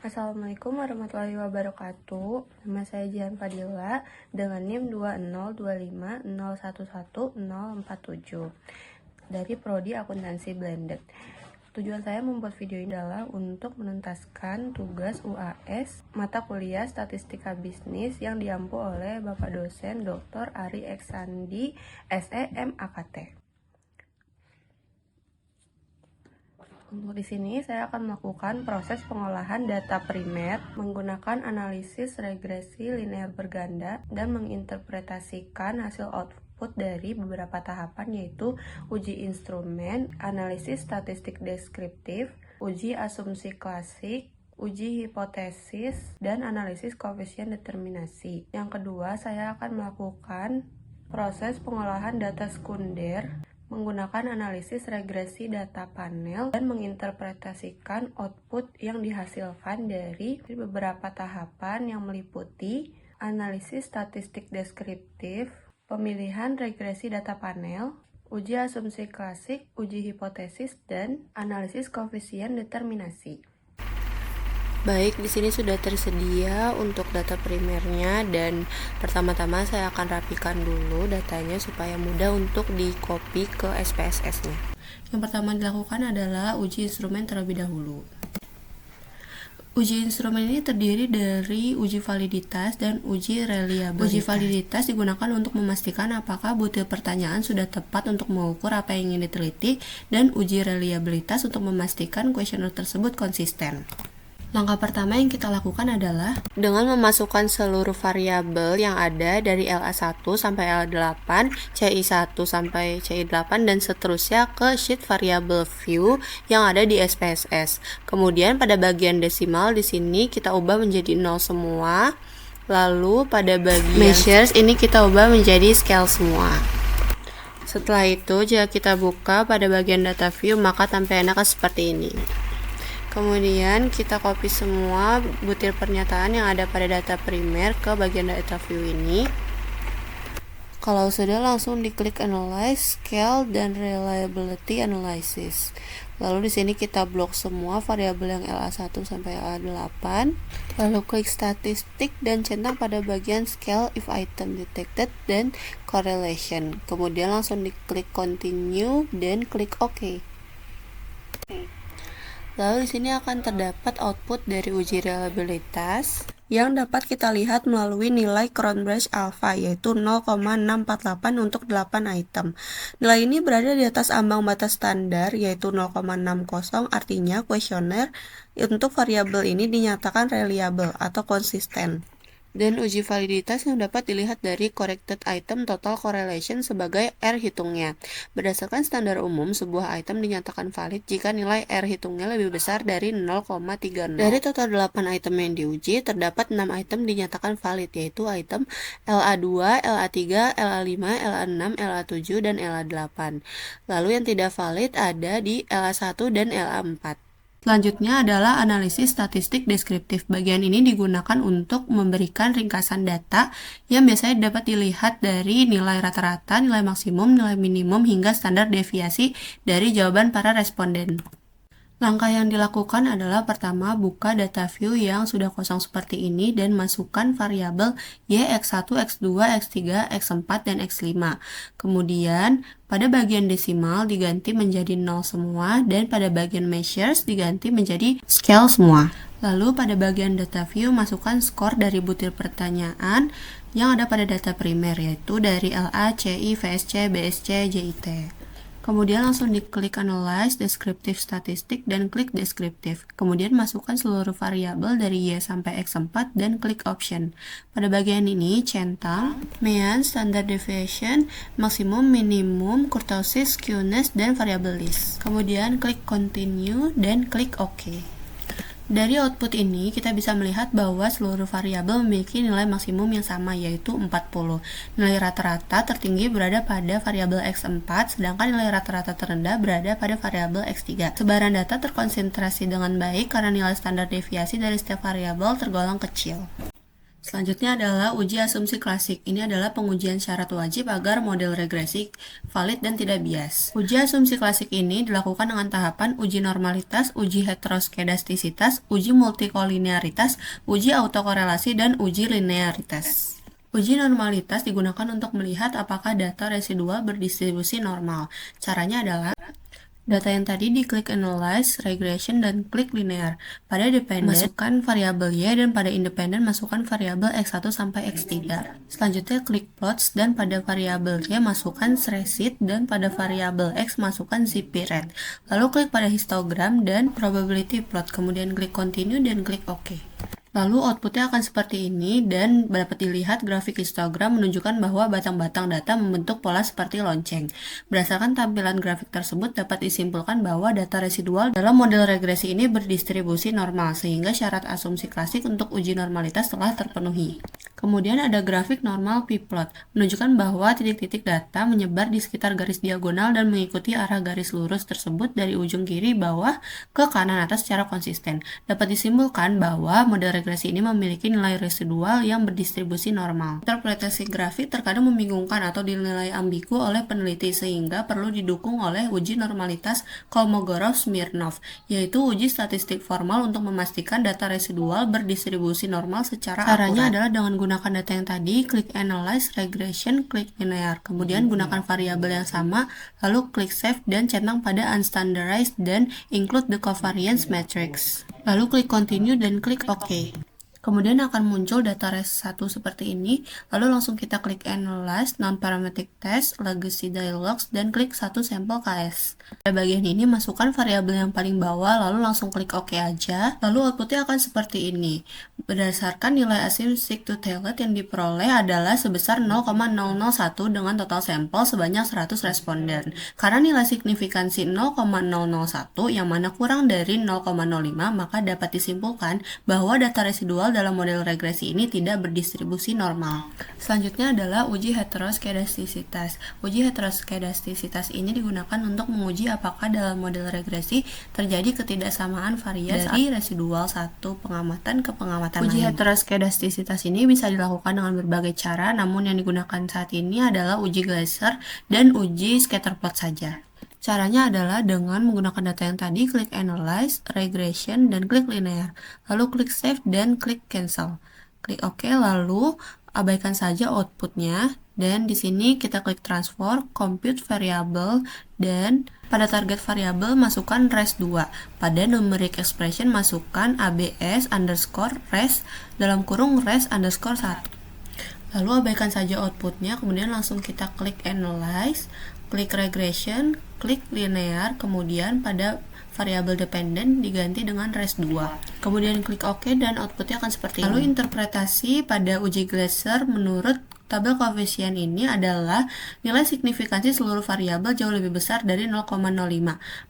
Assalamualaikum warahmatullahi wabarakatuh. Nama saya Jihan Fadila dengan NIM 2025011011047 dari Prodi Akuntansi Blended. Tujuan saya membuat video ini adalah untuk menuntaskan tugas UAS mata kuliah Statistika Bisnis yang diampu oleh Bapak dosen Dr. Ari Eksandi, SEM AKT. Untuk di sini saya akan melakukan proses pengolahan data primer menggunakan analisis regresi linear berganda dan menginterpretasikan hasil output dari beberapa tahapan, yaitu uji instrumen, analisis statistik deskriptif, uji asumsi klasik, uji hipotesis, dan analisis koefisien determinasi. Yang kedua, saya akan melakukan proses pengolahan data sekunder menggunakan analisis regresi data panel dan menginterpretasikan output yang dihasilkan dari beberapa tahapan yang meliputi analisis statistik deskriptif, pemilihan regresi data panel, uji asumsi klasik, uji hipotesis, dan analisis koefisien determinasi. Baik, di sini sudah tersedia untuk data primernya, dan pertama-tama saya akan rapikan dulu datanya supaya mudah untuk di-copy ke SPSS-nya. Yang pertama dilakukan adalah uji instrumen terlebih dahulu. Uji instrumen ini terdiri dari uji validitas dan uji reliabilitas. Uji validitas digunakan untuk memastikan apakah butir pertanyaan sudah tepat untuk mengukur apa yang ingin diteliti, dan uji reliabilitas untuk memastikan kuesioner tersebut konsisten. Langkah pertama yang kita lakukan adalah dengan memasukkan seluruh variabel yang ada dari LA1 sampai LA8, CI1 sampai CI8, dan seterusnya ke sheet variable view yang ada di SPSS. Kemudian pada bagian desimal di sini kita ubah menjadi 0 semua. Lalu pada bagian measures ini kita ubah menjadi scale semua. Setelah itu jika kita buka pada bagian data view, maka tampilannya akan seperti ini. Kemudian kita copy semua butir pernyataan yang ada pada data primer ke bagian data view ini. Kalau sudah, langsung diklik Analyze, Scale, dan Reliability Analysis. Lalu di sini kita blok semua variabel yang LA1 sampai LA8. Lalu klik Statistik dan centang pada bagian Scale if item detected dan Correlation. Kemudian langsung diklik Continue dan klik OK. Lalu di sini akan terdapat output dari uji reliabilitas yang dapat kita lihat melalui nilai Cronbridge alpha, yaitu 0,648 untuk 8 item. Nilai ini berada di atas ambang batas standar, yaitu 0,60, artinya kuesioner untuk variabel ini dinyatakan reliable atau konsisten. Dan uji validitas yang dapat dilihat dari corrected item total correlation sebagai R hitungnya. Berdasarkan standar umum, sebuah item dinyatakan valid jika nilai R hitungnya lebih besar dari 0,30. Dari total 8 item yang diuji, terdapat 6 item dinyatakan valid, yaitu item LA2, LA3, LA5, LA6, LA7, dan LA8. Lalu yang tidak valid ada di LA1 dan LA4. Selanjutnya adalah analisis statistik deskriptif. Bagian ini digunakan untuk memberikan ringkasan data yang biasanya dapat dilihat dari nilai rata-rata, nilai maksimum, nilai minimum, hingga standar deviasi dari jawaban para responden. Langkah yang dilakukan adalah pertama, buka data view yang sudah kosong seperti ini dan masukkan variabel Y, X1, X2, X3, X4, dan X5. Kemudian, pada bagian desimal diganti menjadi 0 semua, dan pada bagian measures diganti menjadi scale semua. Lalu pada bagian data view, masukkan skor dari butir pertanyaan yang ada pada data primer, yaitu dari LA, CI, VSC, BSC, JIT. Kemudian langsung diklik Analyze, Descriptive Statistik, dan klik Descriptive. Kemudian masukkan seluruh variabel dari Y sampai X4 dan klik Option. Pada bagian ini, centang, mean, standard deviation, maksimum, minimum, kurtosis, skewness, dan variabel list. Kemudian klik Continue dan klik OK. Dari output ini, kita bisa melihat bahwa seluruh variabel memiliki nilai maksimum yang sama, yaitu 40. Nilai rata-rata tertinggi berada pada variabel X4, sedangkan nilai rata-rata terendah berada pada variabel X3. Sebaran data terkonsentrasi dengan baik karena nilai standar deviasi dari setiap variabel tergolong kecil. Selanjutnya adalah uji asumsi klasik. Ini adalah pengujian syarat wajib agar model regresi valid dan tidak bias. Uji asumsi klasik ini dilakukan dengan tahapan uji normalitas, uji heteroskedastisitas, uji multikolinearitas, uji autokorelasi, dan uji linearitas. Uji normalitas digunakan untuk melihat apakah data residual berdistribusi normal. Caranya adalah data yang tadi diklik Analyze, Regression, dan klik Linear. Pada dependent, masukkan variabel Y, dan pada independent, masukkan variabel X1 sampai X3. Selanjutnya, klik Plots, dan pada variabel Y, masukkan Srecit, dan pada variabel X, masukkan ZPRet. Lalu klik pada histogram dan probability plot, kemudian klik Continue, dan klik OK. Lalu outputnya akan seperti ini, dan dapat dilihat grafik histogram menunjukkan bahwa batang-batang data membentuk pola seperti lonceng. Berdasarkan tampilan grafik tersebut dapat disimpulkan bahwa data residual dalam model regresi ini berdistribusi normal, sehingga syarat asumsi klasik untuk uji normalitas telah terpenuhi. Kemudian ada grafik normal p-plot, menunjukkan bahwa titik-titik data menyebar di sekitar garis diagonal dan mengikuti arah garis lurus tersebut dari ujung kiri bawah ke kanan atas secara konsisten. Dapat disimpulkan bahwa model regresi ini memiliki nilai residual yang berdistribusi normal. Interpretasi grafik terkadang membingungkan atau dinilai ambigu oleh peneliti, sehingga perlu didukung oleh uji normalitas Kolmogorov-Smirnov, yaitu uji statistik formal untuk memastikan data residual berdistribusi normal secara akurat. Caranya adalah dengan gunakan data yang tadi, klik Analyze, Regression, klik Linear, kemudian gunakan variabel yang sama, lalu klik Save dan centang pada Unstandardized dan Include the Covariance Matrix. Lalu klik Continue dan klik OK. Kemudian akan muncul data res 1 seperti ini, lalu langsung kita klik Analyze, Non-Parametric Test, Legacy Dialogs, dan klik 1 sampel KS. Pada bagian ini masukkan variabel yang paling bawah, lalu langsung klik OK aja, lalu outputnya akan seperti ini. Berdasarkan nilai asymmetric to tailored yang diperoleh adalah sebesar 0,001 dengan total sampel sebanyak 100 responden. Karena nilai signifikansi 0,001 yang mana kurang dari 0,05, maka dapat disimpulkan bahwa data residual dalam model regresi ini tidak berdistribusi normal. Selanjutnya adalah uji heteroskedastisitas. Uji heteroskedastisitas ini digunakan untuk menguji apakah dalam model regresi terjadi ketidaksamaan varian dari residual satu pengamatan ke pengamatan lain. Uji heteroskedastisitas ini bisa dilakukan dengan berbagai cara, namun yang digunakan saat ini adalah uji Gleiser dan uji scatterplot saja. Caranya adalah dengan menggunakan data yang tadi, klik Analyze, Regression, dan klik Linear. Lalu klik Save dan klik Cancel. Klik OK, lalu abaikan saja outputnya. Dan di sini kita klik Transform, Compute Variable, dan pada target variabel masukkan res2. Pada numeric expression masukkan abs underscore res dalam kurung res underscore 1. Lalu abaikan saja outputnya, kemudian langsung kita klik Analyze, klik Regression, klik Linear, kemudian pada variabel dependent diganti dengan res2. Kemudian klik OK dan outputnya akan seperti ini. Lalu interpretasi pada uji Gleiser menurut tabel koefisien ini adalah nilai signifikansi seluruh variabel jauh lebih besar dari 0,05.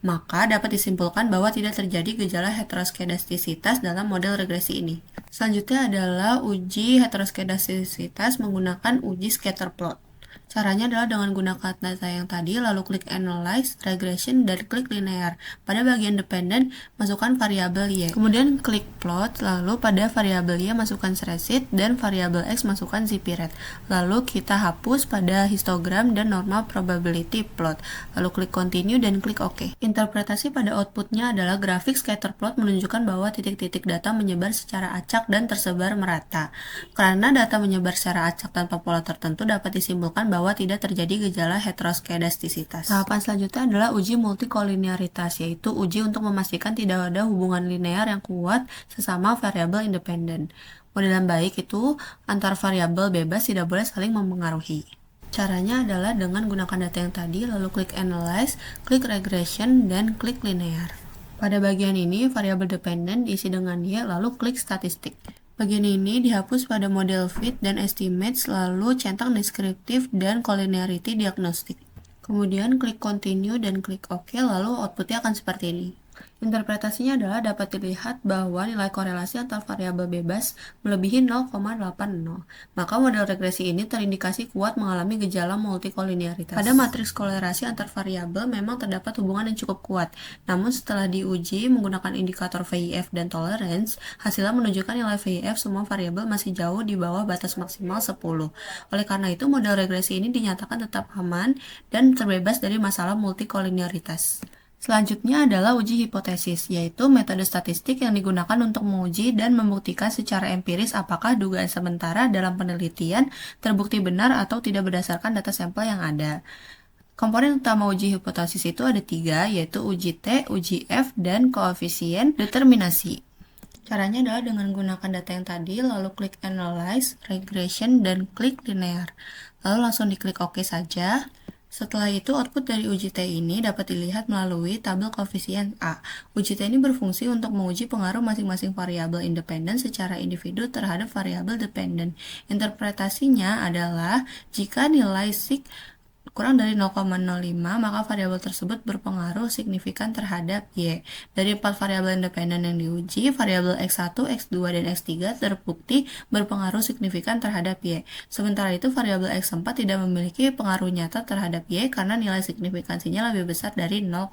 Maka dapat disimpulkan bahwa tidak terjadi gejala heteroskedastisitas dalam model regresi ini. Selanjutnya adalah uji heteroskedastisitas menggunakan uji scatterplot. Caranya adalah dengan gunakan data yang tadi, lalu klik Analyze, Regression, dan klik Linear. Pada bagian dependent, masukkan variabel Y. Kemudian klik Plot, lalu pada variabel Y masukkan Srecit, dan variabel X masukkan ZPRet. Lalu kita hapus pada histogram dan normal probability plot. Lalu klik Continue dan klik OK. Interpretasi pada outputnya adalah grafik scatterplot menunjukkan bahwa titik-titik data menyebar secara acak dan tersebar merata. Karena data menyebar secara acak tanpa pola tertentu, dapat disimpulkan bahwa tidak terjadi gejala heteroskedastisitas. Tahapan selanjutnya adalah uji multikolinearitas, yaitu uji untuk memastikan tidak ada hubungan linear yang kuat sesama variabel independen. Model yang baik itu antar variabel bebas tidak boleh saling mempengaruhi. Caranya adalah dengan gunakan data yang tadi, lalu klik Analyze, klik Regression, dan klik Linear. Pada bagian ini, variabel dependent diisi dengan Y, lalu klik Statistik. Bagian ini dihapus pada model fit dan estimates, lalu centang deskriptif dan collinearity diagnostik. Kemudian klik Continue dan klik OK, lalu outputnya akan seperti ini. Interpretasinya adalah dapat dilihat bahwa nilai korelasi antar variabel bebas melebihi 0,80. Maka model regresi ini terindikasi kuat mengalami gejala multikolinearitas. Pada matriks kolerasi antar variabel memang terdapat hubungan yang cukup kuat. Namun setelah diuji menggunakan indikator VIF dan tolerance, hasilnya menunjukkan nilai VIF semua variabel masih jauh di bawah batas maksimal 10. Oleh karena itu, model regresi ini dinyatakan tetap aman dan terbebas dari masalah multikolinearitas. Selanjutnya adalah uji hipotesis, yaitu metode statistik yang digunakan untuk menguji dan membuktikan secara empiris apakah dugaan sementara dalam penelitian terbukti benar atau tidak berdasarkan data sampel yang ada. Komponen utama uji hipotesis itu ada 3, yaitu uji T, uji F, dan koefisien determinasi. Caranya adalah dengan menggunakan data yang tadi, lalu klik Analyze, Regression, dan klik Linear. Lalu langsung diklik OK saja. Setelah itu, output dari uji T ini dapat dilihat melalui tabel koefisien A. Uji T ini berfungsi untuk menguji pengaruh masing-masing variabel independen secara individu terhadap variabel dependen. Interpretasinya adalah jika nilai sig kurang dari 0,05, maka variabel tersebut berpengaruh signifikan terhadap Y. Dari 4 variabel independen yang diuji, variabel X1, X2, dan X3 terbukti berpengaruh signifikan terhadap Y. Sementara itu, variabel X4 tidak memiliki pengaruh nyata terhadap Y karena nilai signifikansinya lebih besar dari 0,05.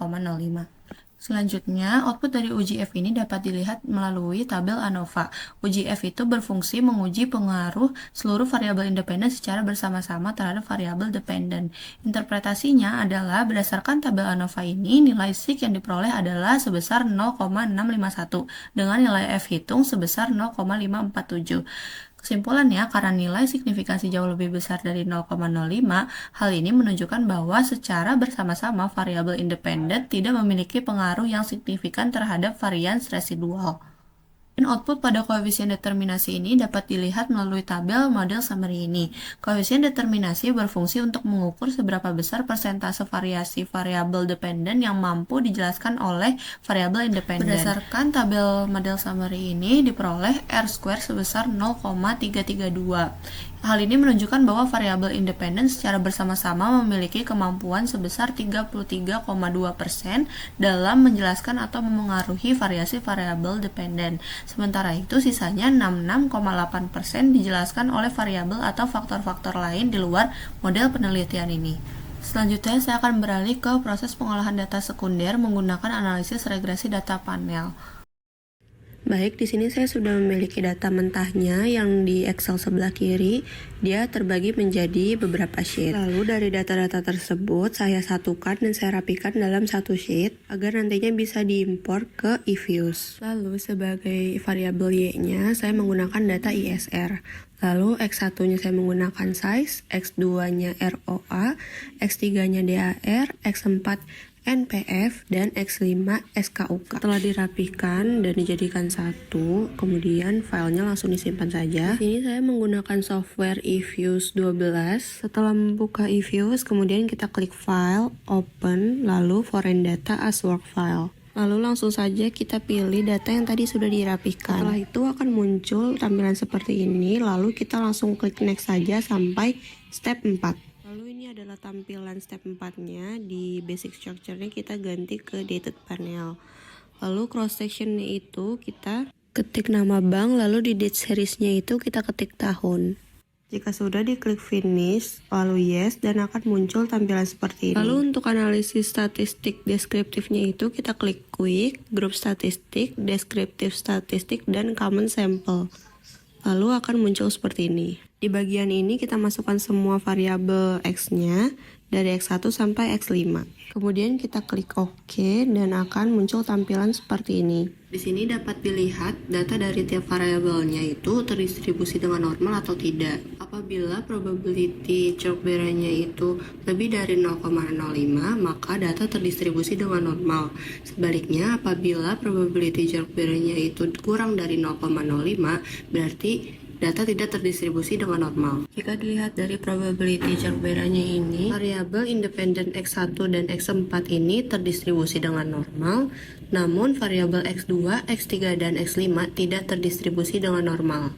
Selanjutnya, output dari uji F ini dapat dilihat melalui tabel ANOVA. Uji F itu berfungsi menguji pengaruh seluruh variabel independen secara bersama-sama terhadap variabel dependen. Interpretasinya adalah berdasarkan tabel ANOVA ini, nilai sig yang diperoleh adalah sebesar 0,651 dengan nilai F hitung sebesar 0,547. Kesimpulannya, karena nilai signifikansi jauh lebih besar dari 0,05, hal ini menunjukkan bahwa secara bersama-sama variabel independen tidak memiliki pengaruh yang signifikan terhadap varians residual. Dan output pada koefisien determinasi ini dapat dilihat melalui tabel model summary ini. Koefisien determinasi berfungsi untuk mengukur seberapa besar persentase variasi variabel dependen yang mampu dijelaskan oleh variabel independen. Berdasarkan tabel model summary ini diperoleh R² sebesar 0,332. Hal ini menunjukkan bahwa variabel independen secara bersama-sama memiliki kemampuan sebesar 33,2% dalam menjelaskan atau memengaruhi variasi variabel dependen. Sementara itu, sisanya 66,8% dijelaskan oleh variabel atau faktor-faktor lain di luar model penelitian ini. Selanjutnya, saya akan beralih ke proses pengolahan data sekunder menggunakan analisis regresi data panel. Baik, di sini saya sudah memiliki data mentahnya yang di Excel sebelah kiri. Dia terbagi menjadi beberapa sheet. Lalu dari data-data tersebut saya satukan dan saya rapikan dalam satu sheet agar nantinya bisa diimpor ke eViews. Lalu sebagai variabel Y-nya saya menggunakan data ISR. Lalu X1-nya saya menggunakan size, X2-nya ROA, X3-nya DAR, X4 NPF, dan X5 SKUK. Setelah dirapikan dan dijadikan satu, kemudian filenya langsung disimpan saja. Di sini saya menggunakan software eViews 12. Setelah membuka eViews, kemudian kita klik File, Open, lalu Foreign Data as Work File. Lalu langsung saja kita pilih data yang tadi sudah dirapikan. Setelah itu akan muncul tampilan seperti ini, lalu kita langsung klik Next saja sampai step 4. Lalu ini adalah tampilan step 4-nya. Di basic structure-nya kita ganti ke dated panel. Lalu cross section-nya itu kita ketik nama bank, lalu di date series-nya itu kita ketik tahun. Jika sudah, diklik finish, lalu yes, dan akan muncul tampilan seperti ini. Lalu untuk analisis statistik deskriptifnya itu kita klik quick, group statistik, deskriptif statistik, dan common sample. Lalu akan muncul seperti ini. Di bagian ini kita masukkan semua variabel X-nya dari X1 sampai X5. Kemudian kita klik OK dan akan muncul tampilan seperti ini. Di sini dapat dilihat data dari tiap variabelnya itu terdistribusi dengan normal atau tidak. Apabila probability chalk-bearer-nya itu lebih dari 0,05, maka data terdistribusi dengan normal. Sebaliknya, apabila probability chalk-bearer-nya itu kurang dari 0,05, berarti data tidak terdistribusi dengan normal. Jika dilihat dari probability chalk-bearer-nya ini, variabel independen X1 dan X4 ini terdistribusi dengan normal, namun variabel X2, X3, dan X5 tidak terdistribusi dengan normal.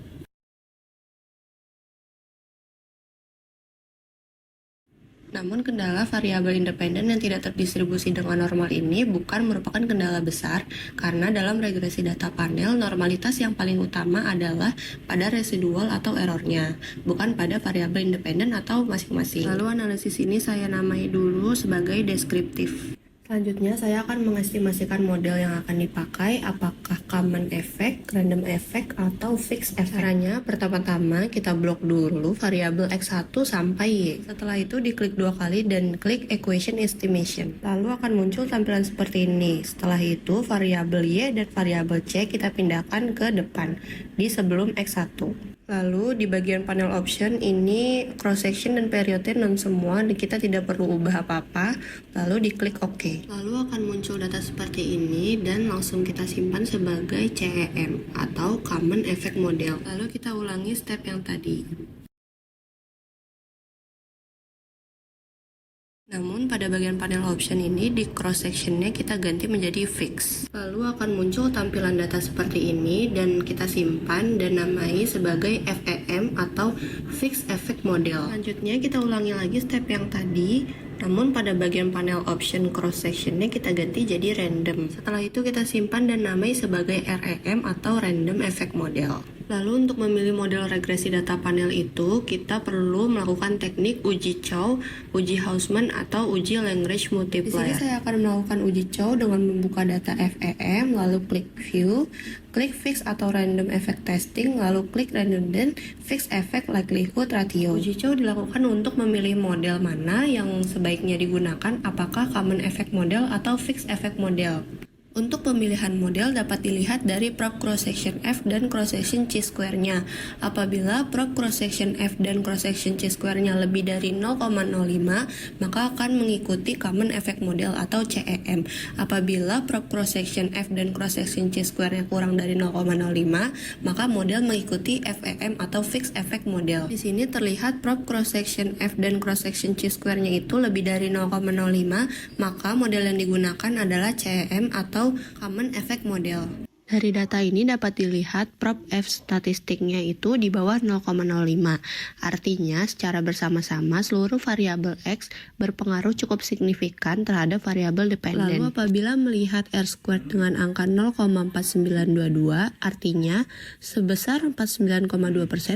Namun kendala variabel independen yang tidak terdistribusi dengan normal ini bukan merupakan kendala besar, karena dalam regresi data panel, normalitas yang paling utama adalah pada residual atau errornya, bukan pada variabel independen atau masing-masing. Lalu analisis ini saya namai dulu sebagai deskriptif. Selanjutnya, saya akan mengestimasikan model yang akan dipakai, apakah common effect, random effect, atau fixed effect. Caranya, pertama-tama kita blok dulu variabel X1 sampai Y. Setelah itu diklik 2 kali dan klik equation estimation. Lalu akan muncul tampilan seperti ini. Setelah itu, variabel Y dan variabel C kita pindahkan ke depan, di sebelum X1. Lalu di bagian panel option ini cross section dan periode non semua, kita tidak perlu ubah apa-apa. Lalu diklik OK. Lalu akan muncul data seperti ini dan langsung kita simpan sebagai CEM atau Common Effect Model. Lalu kita ulangi step yang tadi. Namun pada bagian panel option ini di cross sectionnya kita ganti menjadi fix. Lalu akan muncul tampilan data seperti ini dan kita simpan dan namai sebagai FEM atau Fixed Effect Model. Selanjutnya kita ulangi lagi step yang tadi. Namun pada bagian panel option cross sectionnya kita ganti jadi random. Setelah itu kita simpan dan namai sebagai REM atau Random Effect Model. Lalu untuk memilih model regresi data panel itu, kita perlu melakukan teknik uji Chow, uji Hausman, atau uji Lagrange multiplier. Di sini saya akan melakukan uji Chow dengan membuka data FEM, lalu klik View, klik Fix atau Random Effect Testing, lalu klik Redundant Fixed Effect Likelihood Ratio. Uji Chow dilakukan untuk memilih model mana yang sebaiknya digunakan, apakah Common Effect Model atau Fixed Effect Model. Untuk pemilihan model dapat dilihat dari prop cross-section F dan cross-section chi-square-nya. Apabila prop cross-section F dan cross-section chi-square-nya lebih dari 0,05, maka akan mengikuti Common Effect Model atau CEM. Apabila prop cross-section F dan cross-section chi-square-nya kurang dari 0,05, maka model mengikuti FEM atau Fixed Effect Model. Di sini terlihat prop cross-section F dan cross-section chi-square-nya itu lebih dari 0,05, maka model yang digunakan adalah CEM atau Common Effect Model. Dari data ini dapat dilihat prop F statistiknya itu di bawah 0,05. Artinya secara bersama-sama seluruh variabel X berpengaruh cukup signifikan terhadap variabel dependen. Lalu apabila melihat R² dengan angka 0,4922, artinya sebesar 49,2%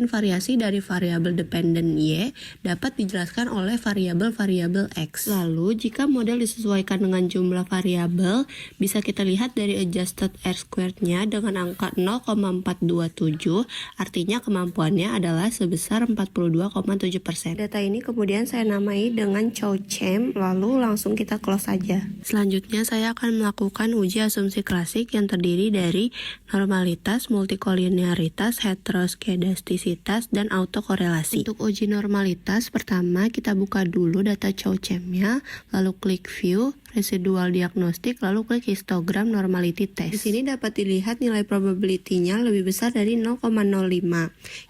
variasi dari variabel dependen Y dapat dijelaskan oleh variabel-variabel X. Lalu jika model disesuaikan dengan jumlah variabel, bisa kita lihat dari adjusted R² dengan angka 0,427, artinya kemampuannya adalah sebesar 42,7%. Data ini kemudian saya namai dengan ChowChem, lalu langsung kita close saja. Selanjutnya saya akan melakukan uji asumsi klasik yang terdiri dari normalitas, multikolinearitas, heteroskedastisitas, dan autokorelasi. Untuk uji normalitas, pertama kita buka dulu data ChowChem-nya, lalu klik View, residual diagnostik, lalu klik histogram normality test. Di sini dapat dilihat nilai probability-nya lebih besar dari 0,05,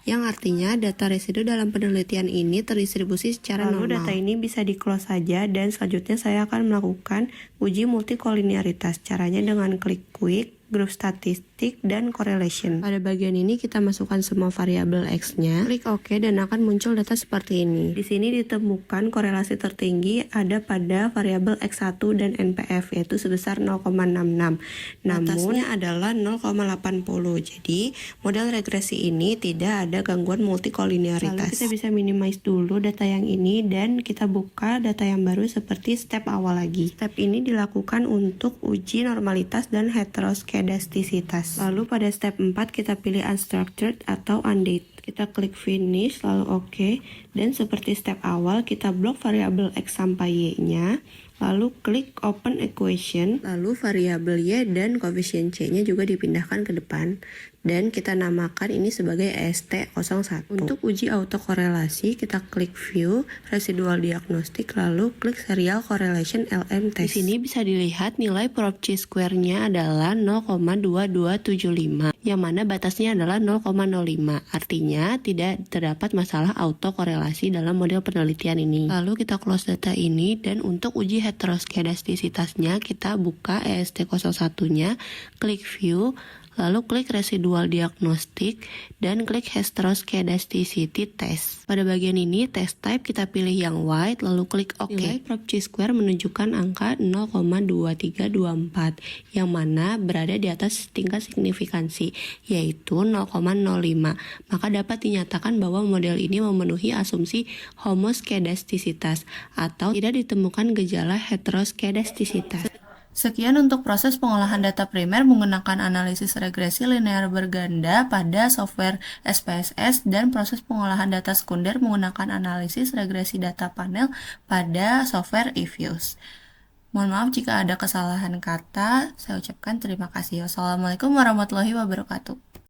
yang artinya data residu dalam penelitian ini terdistribusi secara normal. Lalu data ini bisa di-close saja dan selanjutnya saya akan melakukan uji multikolinearitas. Caranya dengan klik Quick, grup statistik, dan correlation. Pada bagian ini kita masukkan semua variabel X-nya, klik OK dan akan muncul data seperti ini. Di sini ditemukan korelasi tertinggi ada pada variabel X1 dan NPF yaitu sebesar 0,66. Namun adalah 0,80. Jadi model regresi ini tidak ada gangguan multikolinearitas. Lalu kita bisa minimize dulu data yang ini dan kita buka data yang baru seperti step awal lagi. Step ini dilakukan untuk uji normalitas dan heteroskedastisitas. Lalu pada step 4 kita pilih unstructured atau undate. Kita klik finish lalu OK, dan seperti step awal kita blok variabel X sampai Y-nya, lalu klik open equation, lalu variabel Y dan koefisien C-nya juga dipindahkan ke depan dan kita namakan ini sebagai EST01. Untuk uji autokorelasi kita klik view, residual diagnostik, lalu klik serial correlation LM test. Di sini bisa dilihat nilai prop chi-square-nya adalah 0,2275 yang mana batasnya adalah 0,05. Artinya tidak terdapat masalah autokorelasi dalam model penelitian ini. Lalu kita close data ini dan untuk uji heteroskedastisitasnya kita buka EST01-nya, klik view, lalu klik residual diagnostic, dan klik heteroskedasticity test. Pada bagian ini, test type kita pilih yang white, lalu klik OK. Nilai prop chi-square menunjukkan angka 0,2324, yang mana berada di atas tingkat signifikansi, yaitu 0,05. Maka dapat dinyatakan bahwa model ini memenuhi asumsi homoskedastisitas, atau tidak ditemukan gejala heteroskedastisitas. Sekian untuk proses pengolahan data primer menggunakan analisis regresi linear berganda pada software SPSS dan proses pengolahan data sekunder menggunakan analisis regresi data panel pada software eViews. Mohon maaf jika ada kesalahan kata, saya ucapkan terima kasih. Wassalamualaikum warahmatullahi wabarakatuh.